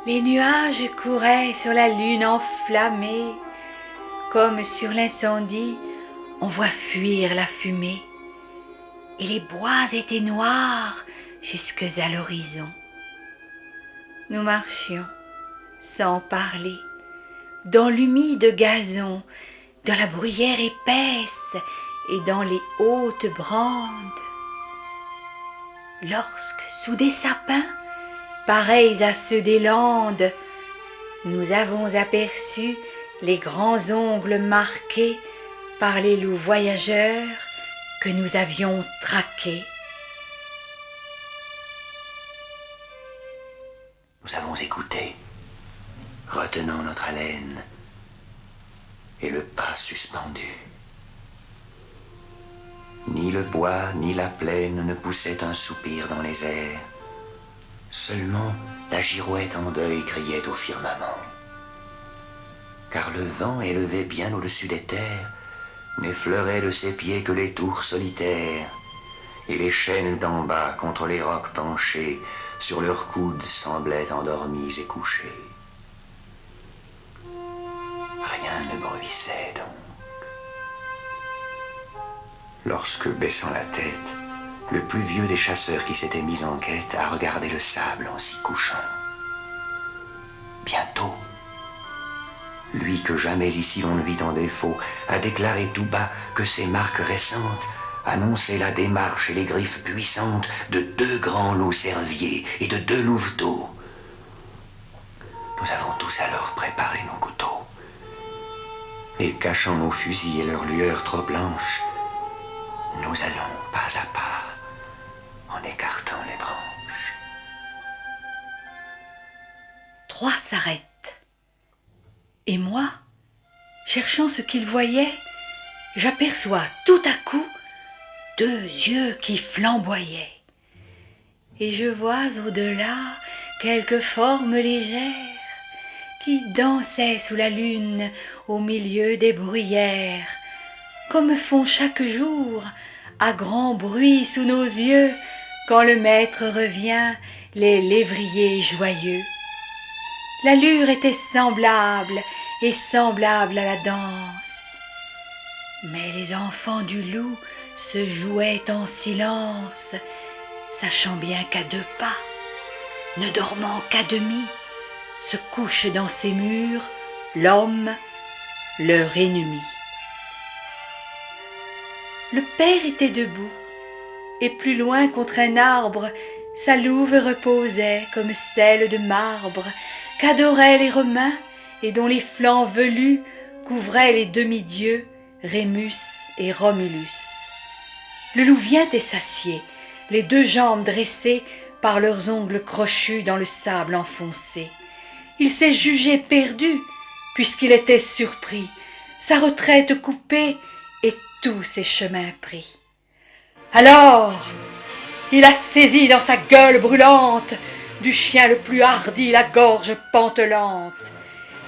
Les nuages couraient sur la lune enflammée, comme sur l'incendie on voit fuir la fumée, et les bois étaient noirs jusque à l'horizon. Nous marchions, sans parler, dans l'humide gazon, dans la bruyère épaisse et dans les hautes brandes. Lorsque, sous des sapins, pareils à ceux des Landes, nous avons aperçu les grands ongles marqués par les loups voyageurs que nous avions traqués. Nous avons écouté, retenant notre haleine et le pas suspendu. Ni le bois ni la plaine ne poussaient un soupir dans les airs. Seulement la girouette en deuil criait au firmament. Car le vent élevé bien au-dessus des terres n'effleurait de ses pieds que les tours solitaires, et les chênes d'en bas contre les rocs penchés sur leurs coudes semblaient endormis et couchés. Rien ne bruissait donc. Lorsque, baissant la tête, le plus vieux des chasseurs qui s'était mis en quête a regardé le sable en s'y couchant. Bientôt, lui que jamais ici on ne vit en défaut, a déclaré tout bas que ces marques récentes annonçaient la démarche et les griffes puissantes de 2 grands loups cerviers et de 2 louveteaux. Nous avons tous alors préparé nos couteaux, et cachant nos fusils et leurs lueurs trop blanches, nous allons pas à pas en écartant les branches. 3 s'arrêtent. Et moi, cherchant ce qu'ils voyaient, j'aperçois tout à coup 2 yeux qui flamboyaient. Et je vois au-delà quelques formes légères qui dansaient sous la lune au milieu des bruyères, comme font chaque jour, à grand bruit sous nos yeux, quand le maître revient, les lévriers joyeux. L'allure était semblable et semblable à la danse. Mais les enfants du loup se jouaient en silence, sachant bien qu'à 2 pas, ne dormant qu'à demi, se couche dans ces murs l'homme, leur ennemi. Le père était debout, et plus loin contre un arbre, sa louve reposait comme celle de marbre qu'adoraient les Romains et dont les flancs velus couvraient les demi-dieux Rémus et Romulus. Le loup vient et s'assied, les 2 jambes dressées par leurs ongles crochus dans le sable enfoncé. Il s'est jugé perdu puisqu'il était surpris, sa retraite coupée et tous ses chemins pris. Alors, il a saisi dans sa gueule brûlante du chien le plus hardi la gorge pantelante,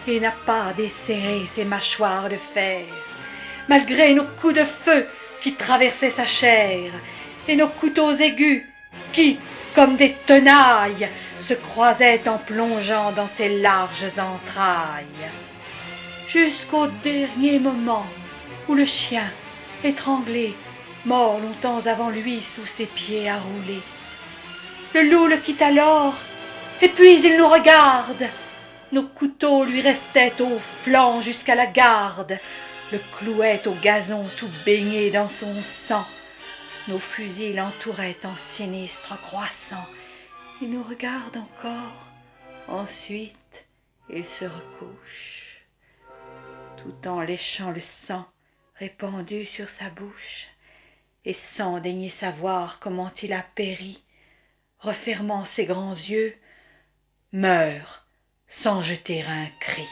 et n'a pas desserré ses mâchoires de fer, malgré nos coups de feu qui traversaient sa chair, et nos couteaux aigus qui, comme des tenailles, se croisaient en plongeant dans ses larges entrailles, jusqu'au dernier moment où le chien, étranglé, mort longtemps avant lui sous ses pieds à rouler. Le loup le quitte alors, et puis il nous regarde. Nos couteaux lui restaient au flanc jusqu'à la garde, le clouaient au gazon tout baigné dans son sang. Nos fusils l'entouraient en sinistre croissant. Il nous regarde encore, ensuite il se recouche, tout en léchant le sang répandu sur sa bouche, et sans daigner savoir comment il a péri, refermant ses grands yeux, meurt sans jeter un cri.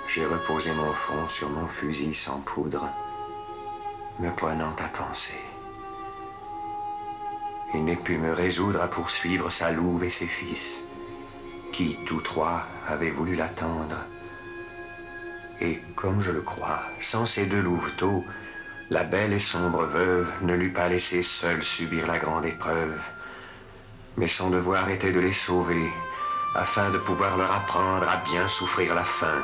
J'ai reposé mon front sur mon fusil sans poudre, me prenant à penser. Il n'ai pu me résoudre à poursuivre sa louve et ses fils, qui, tous 3, avaient voulu l'attendre. Et comme je le crois, sans ces deux louveteaux, la belle et sombre veuve ne l'eût pas laissé seule subir la grande épreuve. Mais son devoir était de les sauver, afin de pouvoir leur apprendre à bien souffrir la faim,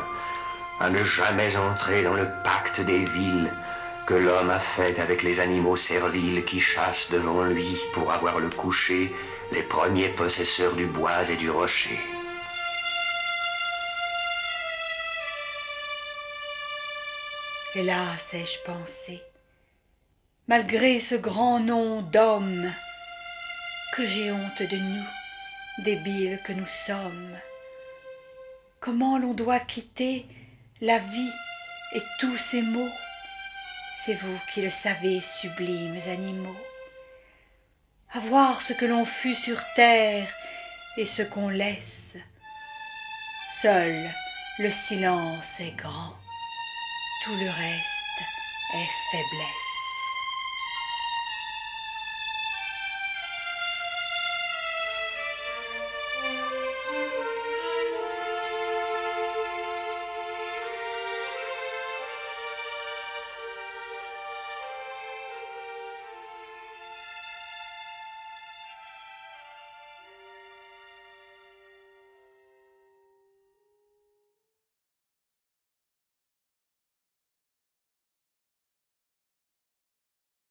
à ne jamais entrer dans le pacte des villes que l'homme a fait avec les animaux serviles qui chassent devant lui pour avoir le coucher les premiers possesseurs du bois et du rocher. Hélas, ai-je pensé, malgré ce grand nom d'homme, que j'ai honte de nous, débiles que nous sommes. Comment l'on doit quitter la vie et tous ses maux? C'est vous qui le savez, sublimes animaux. À voir ce que l'on fut sur terre et ce qu'on laisse. Seul le silence est grand, tout le reste est faiblesse.